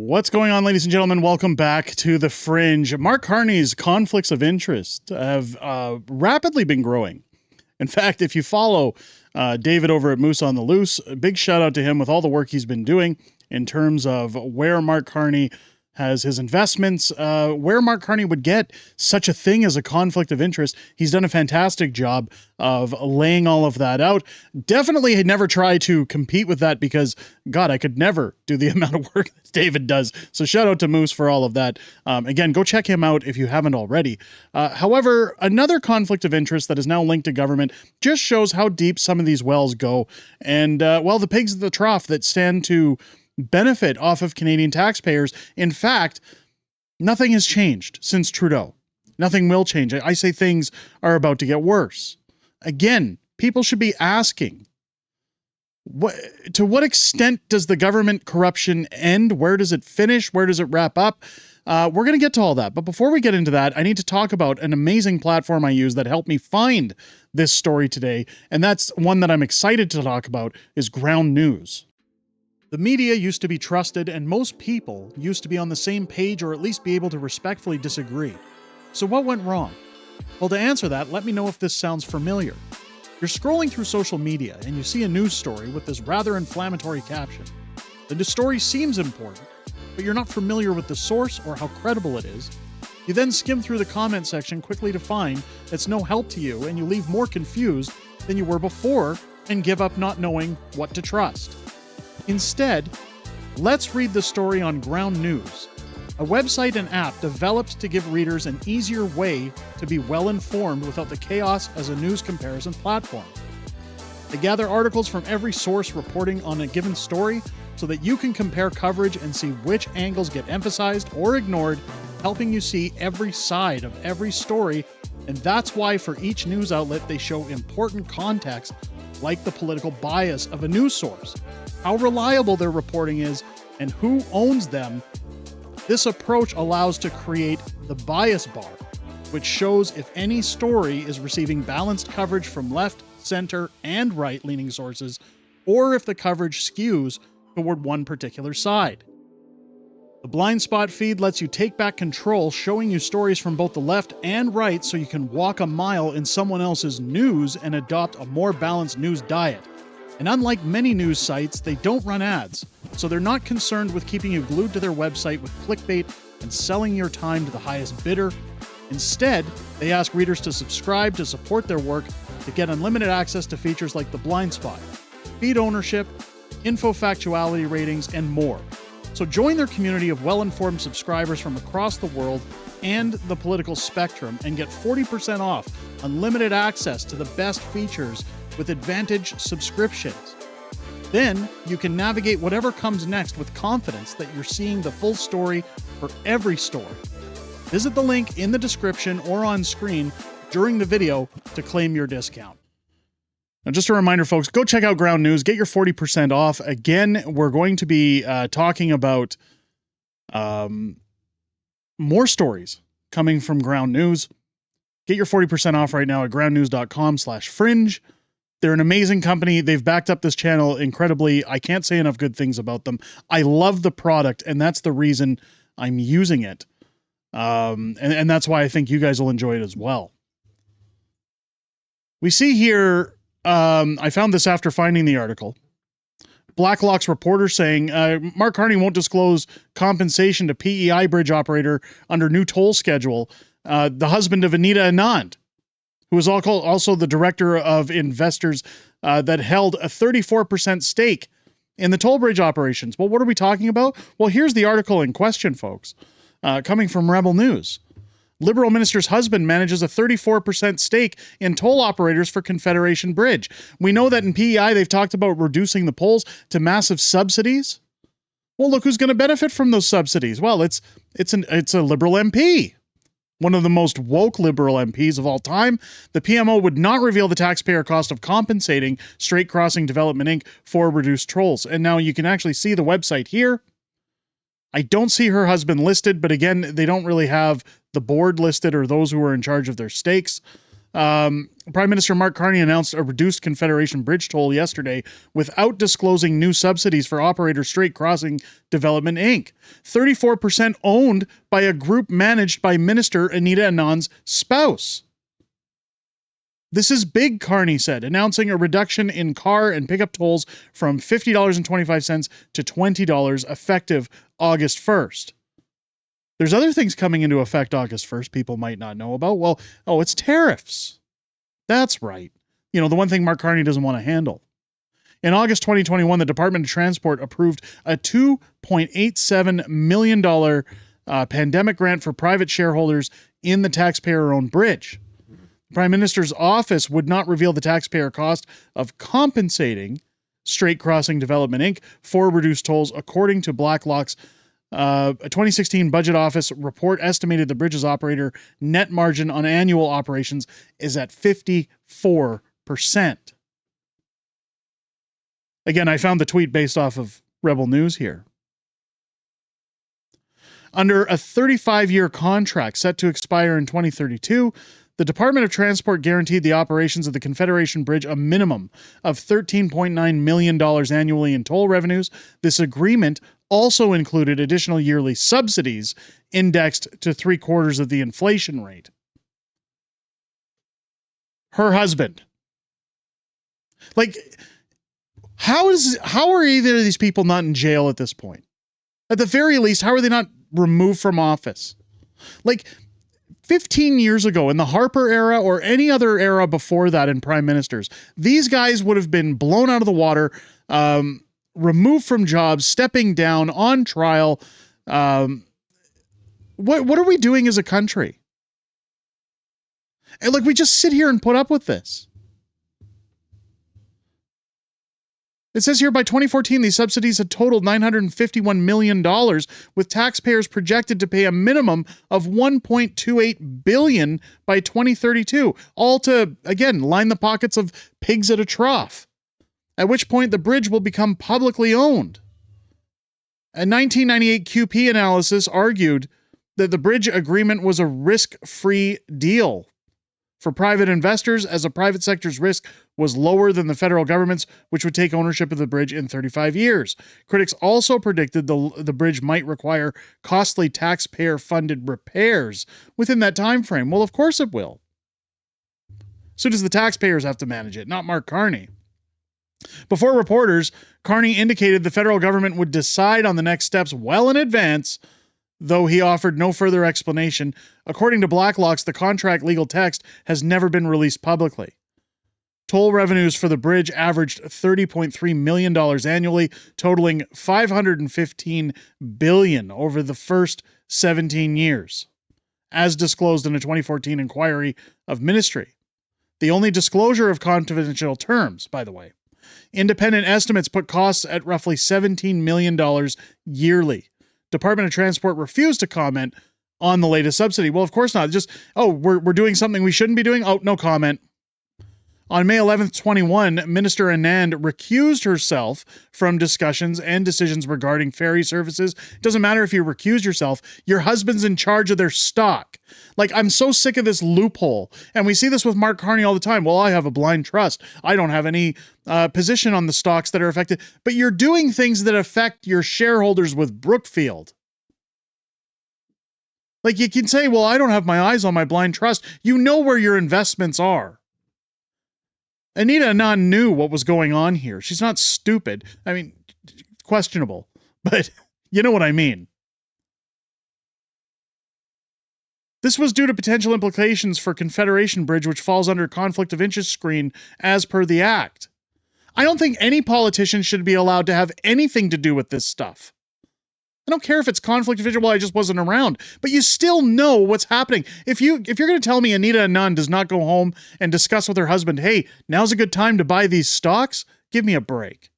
What's going on, ladies and gentlemen? Welcome back to the Fringe. Mark Carney's conflicts of interest have rapidly been growing. In fact, if you follow David over at Moose on the Loose, a big shout out to him with all the work he's been doing in terms of where Mark Carney has his investments, where Mark Carney would get such a thing as a conflict of interest. He's done a fantastic job of laying all of that out. Definitely had never tried to compete with that because, God, I could never do the amount of work that David does. So shout out to Moose for all of that. Again, go check him out if you haven't already. However, another conflict of interest that is now linked to government just shows how deep some of these wells go. And, well, the pigs at the trough that stand to benefit off of Canadian taxpayers. In fact, nothing has changed since Trudeau. Nothing will change. I say things are about to get worse. Again, people should be asking, to what extent does the government corruption end? Where does it finish? Where does it wrap up? We're going to get to all that. But before we get into that, I need to talk about an amazing platform I use that helped me find this story today. And that's one that I'm excited to talk about is Ground News. The media used to be trusted, and most people used to be on the same page or at least be able to respectfully disagree. So what went wrong? Well, to answer that, let me know if this sounds familiar. You're scrolling through social media and you see a news story with this rather inflammatory caption. The story seems important, but you're not familiar with the source or how credible it is. You then skim through the comment section quickly to find it's no help to you, and you leave more confused than you were before and give up not knowing what to trust. Instead, let's read the story on Ground News, a website and app developed to give readers an easier way to be well-informed without the chaos as a news comparison platform. They gather articles from every source reporting on a given story so that you can compare coverage and see which angles get emphasized or ignored, helping you see every side of every story. And that's why for each news outlet, they show important context like the political bias of a news source, how reliable their reporting is, and who owns them. This approach allows to create the bias bar, which shows if any story is receiving balanced coverage from left, center, and right-leaning sources, or if the coverage skews toward one particular side. The blind spot feed lets you take back control, showing you stories from both the left and right so you can walk a mile in someone else's news and adopt a more balanced news diet. And unlike many news sites, they don't run ads, so they're not concerned with keeping you glued to their website with clickbait and selling your time to the highest bidder. Instead, they ask readers to subscribe to support their work to get unlimited access to features like the blind spot, feed ownership, info factuality ratings, and more. So join their community of well-informed subscribers from across the world and the political spectrum and get 40% off unlimited access to the best features with Advantage subscriptions. Then you can navigate whatever comes next with confidence that you're seeing the full story for every story. Visit the link in the description or on screen during the video to claim your discount. Now, just a reminder, folks, go check out Ground News. Get your 40% off. Again, we're going to be talking about more stories coming from Ground News. Get your 40% off right now at groundnews.com/fringe. They're an amazing company. They've backed up this channel incredibly. I can't say enough good things about them. I love the product, and that's the reason I'm using it. And that's why I think you guys will enjoy it as well. We see here, I found this after finding the article. Blacklock's reporter saying, Mark Carney won't disclose compensation to PEI bridge operator under new toll schedule. The husband of Anita Anand, who was also the director of investors that held a 34% stake in the toll bridge operations. Well, what are we talking about? Well, here's the article in question, folks, coming from Rebel News. Liberal minister's husband manages a 34% stake in toll operators for Confederation Bridge. We know that in PEI, they've talked about reducing the tolls to massive subsidies. Well, look who's going to benefit from those subsidies. Well, it's a Liberal MP. One of the most woke Liberal MPs of all time. The PMO would not reveal the taxpayer cost of compensating Straight Crossing Development Inc. for reduced tolls. And now you can actually see the website here. I don't see her husband listed, but again, they don't really have the board listed or those who are in charge of their stakes. Prime Minister Mark Carney announced a reduced Confederation Bridge toll yesterday without disclosing new subsidies for operator Strait Crossing Development, Inc., 34% owned by a group managed by Minister Anita Anand's spouse. This is big, Carney said, announcing a reduction in car and pickup tolls from $50.25 to $20 effective August 1st. There's other things coming into effect August 1st people might not know about. Well, it's tariffs. That's right. You know, the one thing Mark Carney doesn't want to handle. In August 2021, the Department of Transport approved a $2.87 million pandemic grant for private shareholders in the taxpayer-owned bridge. The Prime Minister's office would not reveal the taxpayer cost of compensating Strait Crossing Development, Inc. for reduced tolls, according to Blacklock's a 2016 budget office report estimated the bridge's operator net margin on annual operations is at 54%. Again, I found the tweet based off of Rebel News here. Under a 35-year contract set to expire in 2032, the Department of Transport guaranteed the operations of the Confederation Bridge a minimum of $13.9 million annually in toll revenues. This agreement also included additional yearly subsidies indexed to 3/4 of the inflation rate. Her husband. Like, how are either of these people not in jail at this point? At the very least, how are they not removed from office? Like, 15 years ago in the Harper era or any other era before that in prime ministers, these guys would have been blown out of the water, removed from jobs, stepping down, on trial. What are we doing as a country? And like, we just sit here and put up with this. It says here by 2014, these subsidies had totaled $951 million, with taxpayers projected to pay a minimum of $1.28 billion by 2032, all to, again, line the pockets of pigs at a trough, at which point the bridge will become publicly owned. A 1998 QP analysis argued that the bridge agreement was a risk-free deal for private investors, as the private sector's risk was lower than the federal government's, which would take ownership of the bridge in 35 years. Critics also predicted the bridge might require costly taxpayer-funded repairs within that time frame. Well, of course it will. So does the taxpayers have to manage it, not Mark Carney. Before reporters, Carney indicated the federal government would decide on the next steps well in advance, though he offered no further explanation. According to Blacklock's, the contract legal text has never been released publicly. Toll revenues for the bridge averaged $30.3 million annually, totaling $515 billion over the first 17 years, as disclosed in a 2014 inquiry of Ministry. The only disclosure of confidential terms, by the way. Independent estimates put costs at roughly $17 million yearly. Department of Transport refused to comment on the latest subsidy. Well, of course not. Just, we're doing something we shouldn't be doing? Oh, no comment. On May 11th, 21, Minister Anand recused herself from discussions and decisions regarding ferry services. It doesn't matter if you recuse yourself. Your husband's in charge of their stock. Like, I'm so sick of this loophole. And we see this with Mark Carney all the time. Well, I have a blind trust. I don't have any position on the stocks that are affected. But you're doing things that affect your shareholders with Brookfield. Like, you can say, well, I don't have my eyes on my blind trust. You know where your investments are. Anita Anand knew what was going on here. She's not stupid. I mean, questionable, but you know what I mean. This was due to potential implications for Confederation Bridge, which falls under conflict of interest screen as per the Act. I don't think any politician should be allowed to have anything to do with this stuff. I don't care if it's conflict of interest. Well, I just wasn't around, but you still know what's happening. If you're going to tell me Anita Anand does not go home and discuss with her husband, hey, now's a good time to buy these stocks, give me a break.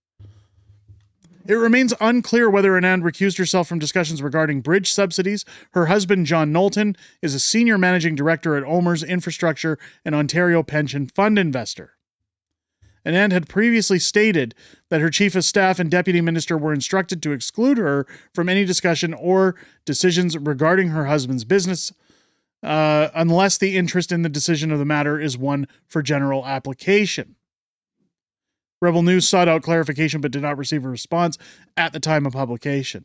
It remains unclear whether Anand recused herself from discussions regarding bridge subsidies. Her husband, John Knowlton, is a senior managing director at OMERS Infrastructure, an Ontario pension fund investor. Anand had previously stated that her chief of staff and deputy minister were instructed to exclude her from any discussion or decisions regarding her husband's business. unless the interest in the decision of the matter is one for general application. Rebel News sought out clarification but did not receive a response at the time of publication.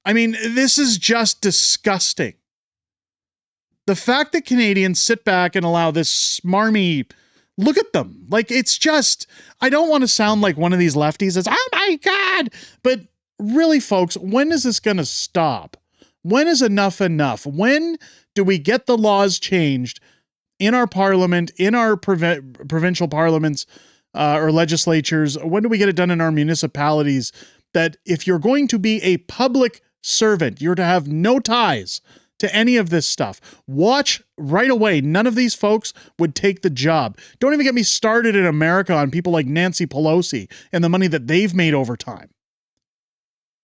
I mean, this is just disgusting. The fact that Canadians sit back and allow this smarmy, look at them. Like, it's just, I don't want to sound like one of these lefties that's, oh my God. But really, folks, when is this going to stop? When is enough enough? When do we get the laws changed in our parliament, in our provincial parliaments or legislatures? When do we get it done in our municipalities that if you're going to be a public servant, you're to have no ties to any of this stuff? Watch right away. None of these folks would take the job. Don't even get me started in America on people like Nancy Pelosi and the money that they've made over time.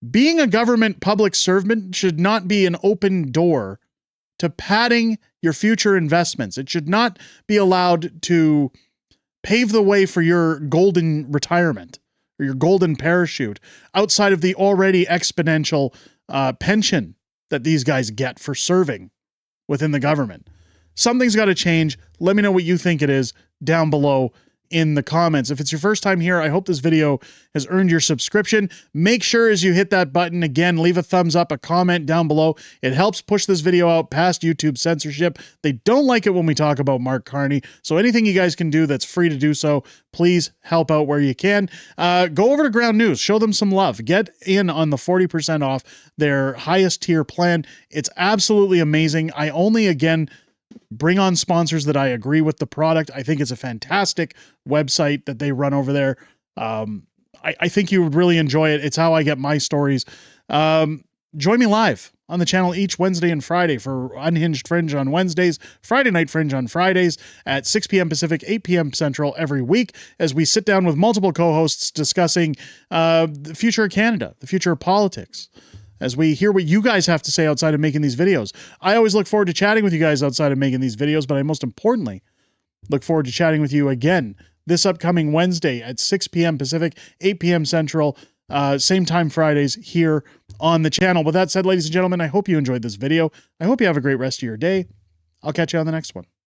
Being a government public servant should not be an open door to padding your future investments. It should not be allowed to pave the way for your golden retirement or your golden parachute outside of the already exponential pension that these guys get for serving within the government. Something's got to change. Let me know what you think it is down below in the comments. If it's your first time here, I hope this video has earned your subscription. Make sure as you hit that button, again, leave a thumbs up, a comment down below. It helps push this video out past YouTube censorship. They don't like it when we talk about Mark Carney, so anything you guys can do that's free to do so, please help out where you can. Go over to Ground News, show them some love. Get in on the 40% off their highest tier plan. It's absolutely amazing. I only, again, bring on sponsors that I agree with the product. I think it's a fantastic website that they run over there. I think you would really enjoy it. It's how I get my stories. Join me live on the channel each Wednesday and Friday for Unhinged Fringe on Wednesdays, Friday Night Fringe on Fridays at 6 p.m. Pacific, 8 p.m. Central every week as we sit down with multiple co-hosts discussing the future of Canada, the future of politics, as we hear what you guys have to say outside of making these videos. I always look forward to chatting with you guys outside of making these videos, but I most importantly look forward to chatting with you again this upcoming Wednesday at 6 p.m. Pacific, 8 p.m. Central, same time Fridays here on the channel. With that said, ladies and gentlemen, I hope you enjoyed this video. I hope you have a great rest of your day. I'll catch you on the next one.